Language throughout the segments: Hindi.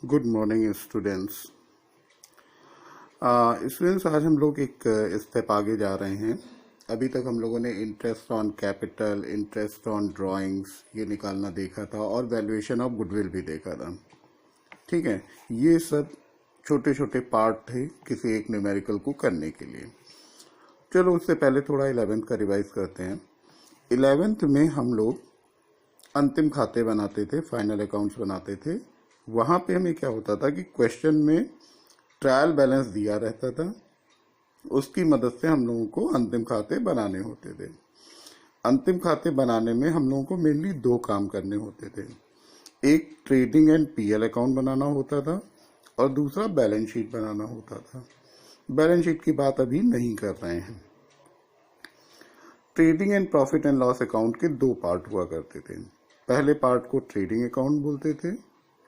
Good morning students. स्टूडेंट्स, आज हम लोग एक स्टेप आगे जा रहे हैं। अभी तक हम लोगों ने interest on capital, interest on drawings ये निकालना देखा था और वैल्यूएशन ऑफ गुडविल भी देखा था। ठीक है, ये सब छोटे छोटे पार्ट थे किसी एक न्यूमेरिकल को करने के लिए। चलो उससे पहले थोड़ा 11th का रिवाइज करते हैं। 11th में हम लोग अंतिम खाते बनाते थे, फाइनल अकाउंट्स बनाते थे। वहाँ पे हमें क्या होता था कि क्वेश्चन में ट्रायल बैलेंस दिया रहता था, उसकी मदद से हम लोगों को अंतिम खाते बनाने होते थे। अंतिम खाते बनाने में हम लोगों को मेनली दो काम करने होते थे। एक ट्रेडिंग एंड पीएल अकाउंट बनाना होता था और दूसरा बैलेंस शीट बनाना होता था। बैलेंस शीट की बात अभी नहीं कर रहे हैं। Trading and profit and loss account के दो पार्ट हुआ करते थे। पहले पार्ट को ट्रेडिंग अकाउंट बोलते थे,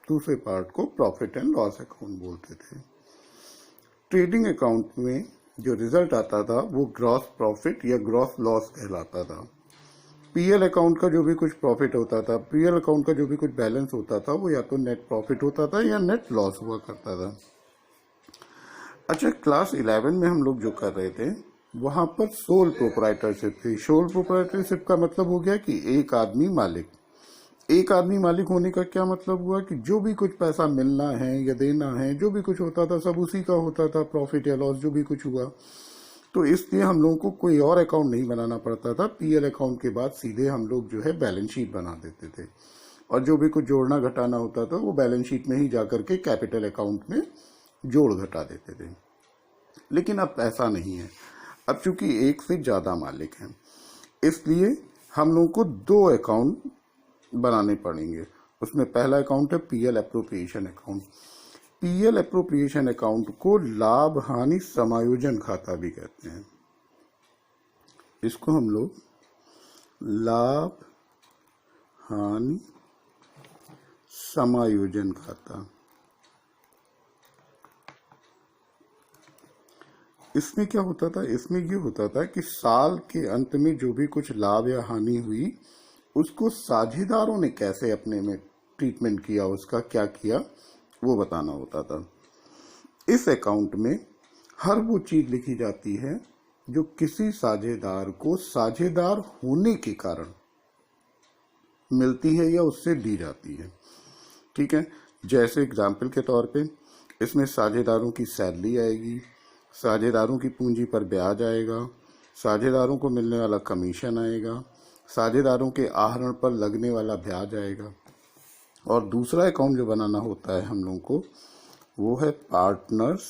दूसरे पार्ट को प्रॉफिट एंड लॉस अकाउंट बोलते थे। ट्रेडिंग अकाउंट में जो रिजल्ट आता था वो ग्रॉस प्रॉफिट या ग्रॉस लॉस कहलाता था। पीएल अकाउंट का जो भी कुछ प्रॉफिट होता था, पीएल अकाउंट का जो भी कुछ बैलेंस होता था, वो या तो नेट प्रॉफिट होता था या नेट लॉस हुआ करता था। अच्छा, क्लास 11 में हम लोग जो कर रहे थे वहां पर सोल प्रोप्राइटरशिप थी। सोल प्रोप्राइटरशिप का मतलब हो गया कि एक आदमी मालिक। एक आदमी मालिक होने का क्या मतलब हुआ कि जो भी कुछ पैसा मिलना है या देना है, जो भी कुछ होता था सब उसी का होता था, प्रॉफिट या लॉस जो भी कुछ हुआ। तो इसलिए हम लोगों को कोई और अकाउंट नहीं बनाना पड़ता था। पीएल अकाउंट के बाद सीधे हम लोग जो है बैलेंस शीट बना देते थे और जो भी कुछ जोड़ना घटाना होता था वो बैलेंस शीट में ही जाकर के कैपिटल अकाउंट में जोड़ घटा देते थे। लेकिन अब ऐसा नहीं है। अब चूंकि एक से ज्यादा मालिक हैं, इसलिए हम लोगों को दो अकाउंट बनाने पड़ेंगे। उसमें पहला अकाउंट है PL appropriation account. PL appropriation account को लाभ हानि समायोजन खाता भी कहते हैं। इसको हम लोग लाभ हानि समायोजन खाता, इसमें क्या होता था, इसमें ये होता था कि साल के अंत में जो भी कुछ लाभ या हानि हुई उसको साझेदारों ने कैसे अपने में ट्रीटमेंट किया, उसका क्या किया वो बताना होता था। इस अकाउंट में हर वो चीज लिखी जाती है जो किसी साझेदार को साझेदार होने के कारण मिलती है या उससे दी जाती है। ठीक है, जैसे एग्जाम्पल के तौर पे इसमें साझेदारों की सैलरी आएगी, साझेदारों की पूंजी पर ब्याज आएगा, साझेदारों को मिलने वाला कमीशन आएगा, साझेदारों के आहरण पर लगने वाला ब्याज आएगा। और दूसरा अकाउंट जो बनाना होता है हम लोगों को वो है पार्टनर्स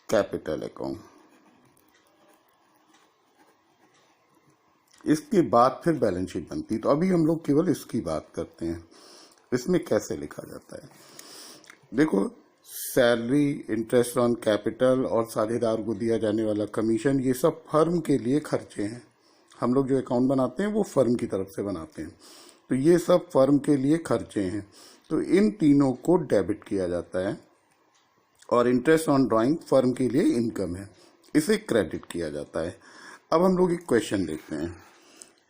कैपिटल अकाउंट। इसके बाद फिर बैलेंस शीट बनती है। तो अभी हम लोग केवल इसकी बात करते हैं। इसमें कैसे लिखा जाता है, देखो, सैलरी, इंटरेस्ट ऑन कैपिटल और साझेदार को दिया जाने वाला कमीशन, ये सब फर्म के लिए खर्चे हैं। हम लोग जो अकाउंट बनाते हैं वो फर्म की तरफ से बनाते हैं, तो ये सब फर्म के लिए खर्चे हैं। तो इन तीनों को डेबिट किया जाता है और इंटरेस्ट ऑन ड्राइंग फर्म के लिए इनकम है, इसे क्रेडिट किया जाता है। अब हम लोग एक क्वेश्चन देखते हैं।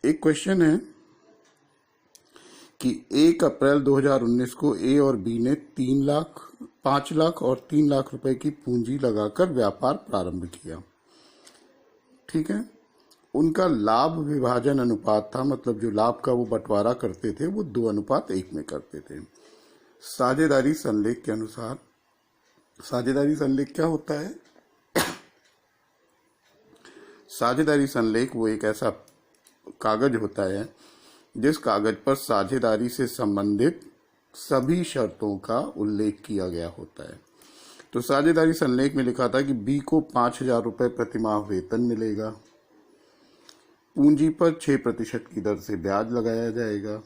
एक क्वेश्चन है कि 1 अप्रैल 2019 को ए और बी ने 5 लाख और 3 लाख रुपए की पूंजी लगाकर व्यापार प्रारंभ किया। ठीक है, उनका लाभ विभाजन अनुपात था, मतलब जो लाभ का वो बंटवारा करते थे वो 2:1 में करते थे। साझेदारी संलेख के अनुसार, साझेदारी संलेख क्या होता है? साझेदारी संलेख वो एक ऐसा कागज होता है जिस कागज पर साझेदारी से संबंधित सभी शर्तों का उल्लेख किया गया होता है। तो साझेदारी संलेख में लिखा था कि बी को 5,000 रुपए प्रतिमाह वेतन मिलेगा, पूंजी पर 6% की दर से ब्याज लगाया जाएगा।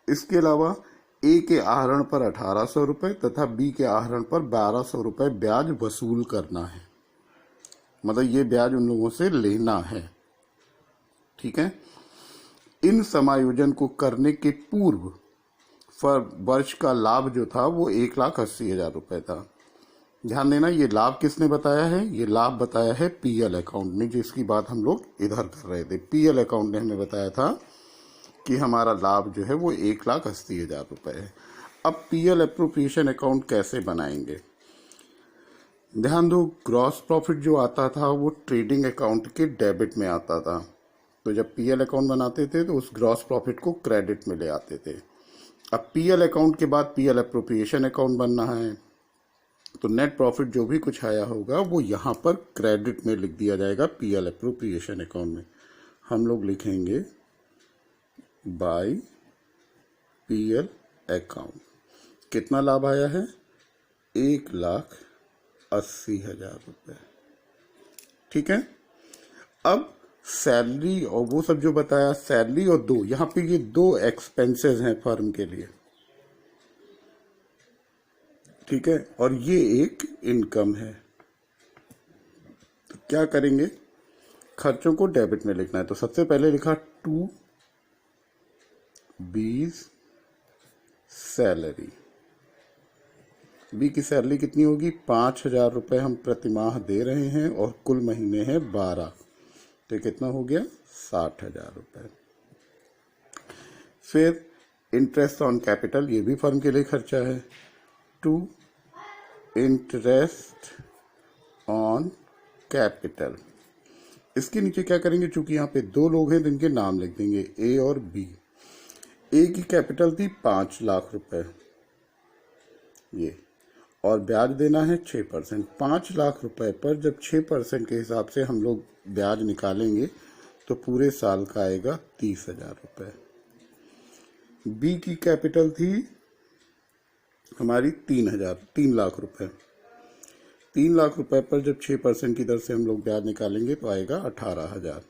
इसके अलावा ए के आहरण पर 1,800 रुपए तथा बी के आहरण पर 1,200 रुपए ब्याज वसूल करना है, मतलब ये ब्याज उन लोगों से लेना है। ठीक है, इन समायोजन को करने के पूर्व वर्ष का लाभ जो था वो 1,80,000 रुपए था। ध्यान देना, ये लाभ किसने बताया है? ये लाभ बताया है पीएल अकाउंट ने, जिसकी बात हम लोग इधर कर रहे थे। पीएल अकाउंट ने हमें बताया था कि हमारा लाभ जो है वो 1,80,000 रुपये है। अब पीएल एप्रोप्रिएशन अकाउंट कैसे बनाएंगे? ध्यान दो, ग्रॉस प्रॉफिट जो आता था वो ट्रेडिंग अकाउंट के डेबिट में आता था। तो जब पीएल अकाउंट बनाते थे तो उस ग्रॉस प्रॉफिट को क्रेडिट में ले आते थे। अब पीएल अकाउंट के बाद पीएल एप्रोप्रिएशन अकाउंट बनना है, तो नेट प्रॉफिट जो भी कुछ आया होगा वो यहाँ पर क्रेडिट में लिख दिया जाएगा पीएल एप्रोप्रिएशन अकाउंट में। हम लोग लिखेंगे बाय पीएल अकाउंट। कितना लाभ आया है? 1,80,000 रुपये। ठीक है। अब सैलरी और वो सब जो बताया, सैलरी और दो, यहाँ पे ये दो एक्सपेंसेस हैं फर्म के लिए। ठीक है, और ये एक इनकम है। तो क्या करेंगे? खर्चों को डेबिट में लिखना है। तो सबसे पहले लिखा 2 बीज सैलरी। बी की सैलरी कितनी होगी? 5,000 रुपये हम प्रतिमाह दे रहे हैं और कुल महीने हैं 12, तो कितना हो गया? 60,000 रुपये। फिर इंटरेस्ट ऑन कैपिटल, ये भी फर्म के लिए खर्चा है। 2 इंटरेस्ट ऑन कैपिटल। इसके नीचे क्या करेंगे? चूंकि यहाँ पे दो लोग हैं तो इनके नाम लिख देंगे, ए और बी। ए की कैपिटल थी 5 लाख रुपए, ये, और ब्याज देना है 6%। 5 लाख रुपए पर जब 6% के हिसाब से हम लोग ब्याज निकालेंगे तो पूरे साल का आएगा 30,000 रुपये। बी की कैपिटल थी हमारी 3 लाख रुपए। 3 लाख रुपए पर जब 6% की दर से हम लोग ब्याज निकालेंगे तो आएगा 18,000।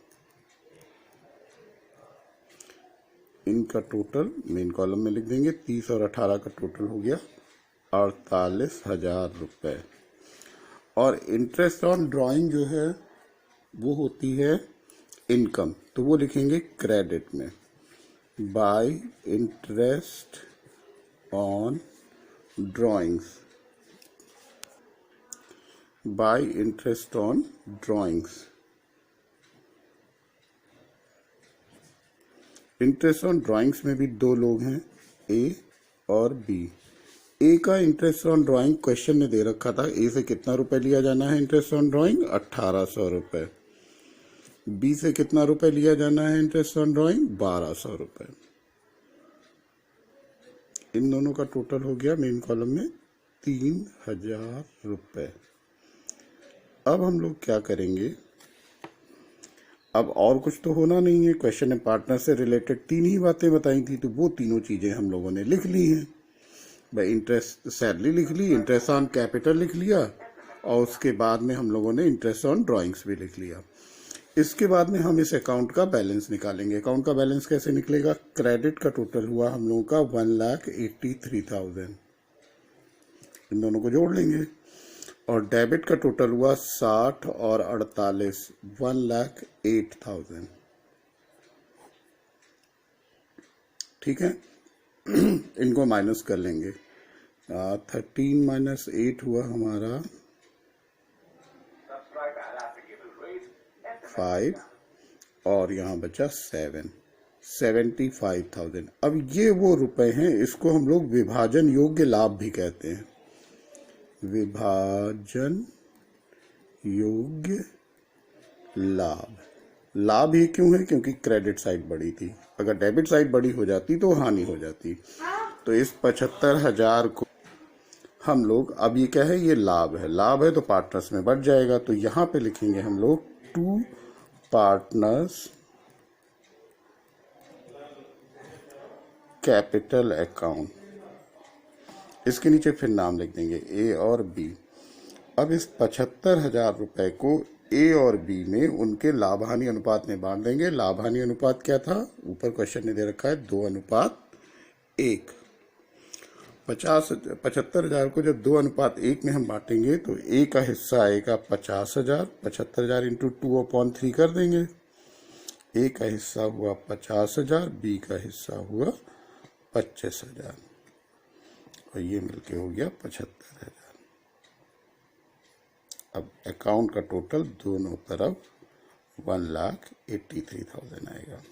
इनका टोटल मेन कॉलम में लिख देंगे। 30 और 18 का टोटल हो गया 48,000 रुपये। और इंटरेस्ट ऑन ड्राइंग जो है वो होती है इनकम, तो वो लिखेंगे क्रेडिट में। Bye interest on drawings, bye interest on drawings. Interest on drawings में भी दो लोग हैं, ए और बी। ए का इंटरेस्ट ऑन ड्राइंग क्वेश्चन ने दे रखा था, ए से कितना रुपए लिया जाना है इंटरेस्ट ऑन ड्राइंग? 1,800 रुपये। बी से कितना रुपए लिया जाना है इंटरेस्ट ऑन ड्राइंग? 1,200 रुपये। इन दोनों का टोटल हो गया मेन कॉलम में 3,000 रुपये। अब हम लोग क्या करेंगे? अब और कुछ तो होना नहीं है, क्वेश्चन ने पार्टनर से रिलेटेड 3 ही बातें बताई थी, तो वो तीनों चीजें हम लोगों ने लिख ली हैं। भाई इंटरेस्ट सैलरी लिख ली, इंटरेस्ट ऑन कैपिटल लिख लिया, और उसके बाद में हम लोगों ने इंटरेस्ट ऑन ड्राइंग्स भी लिख लिया। इसके बाद में हम इस अकाउंट का बैलेंस निकालेंगे। अकाउंट का बैलेंस कैसे निकलेगा? क्रेडिट का टोटल हुआ हम लोगों का 1,83,000, इन दोनों को जोड़ लेंगे। और डेबिट का टोटल हुआ 60 और 48, 1,08,000। ठीक है, इनको माइनस कर लेंगे। 13 माइनस 8 हुआ हमारा 5, और यहाँ बचा 7, 75,000। अब ये वो रुपए हैं, इसको हम लोग विभाजन योग्य लाभ भी कहते हैं। विभाजन योग्य लाभ। लाभ ही क्यों है? क्योंकि क्रेडिट साइड बड़ी थी, अगर डेबिट साइड बड़ी हो जाती तो हानि हो जाती। तो इस 75,000 को हम लोग, अब ये क्या है? ये लाभ है। लाभ है तो पार्टनर्स में बढ़ जाएगा, तो यहां पे लिखेंगे हम लोग 2 पार्टनर्स कैपिटल अकाउंट। इसके नीचे फिर नाम लिख देंगे ए और बी। अब इस 75,000 रुपए को ए और बी में उनके लाभ हानि अनुपात में बांट देंगे। लाभ हानि अनुपात क्या था? ऊपर क्वेश्चन ने दे रखा है 2:1। 75,000 को जब 2:1 में हम बांटेंगे तो ए का हिस्सा आएगा 50,000। 75,000 इंटू 2/3 कर देंगे। ए का हिस्सा हुआ 50,000, बी का हिस्सा हुआ 25,000, और ये मिलके हो गया 75,000। अब अकाउंट का टोटल दोनों तरफ 1,83,000 आएगा।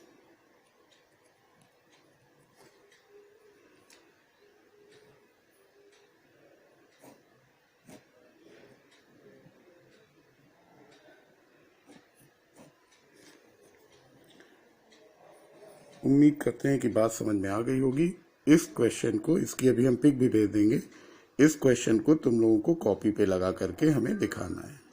उम्मीद करते हैं कि बात समझ में आ गई होगी। इस क्वेश्चन को, इसकी अभी हम पिक भी भेज देंगे, इस क्वेश्चन को तुम लोगों को कॉपी पे लगा करके हमें दिखाना है।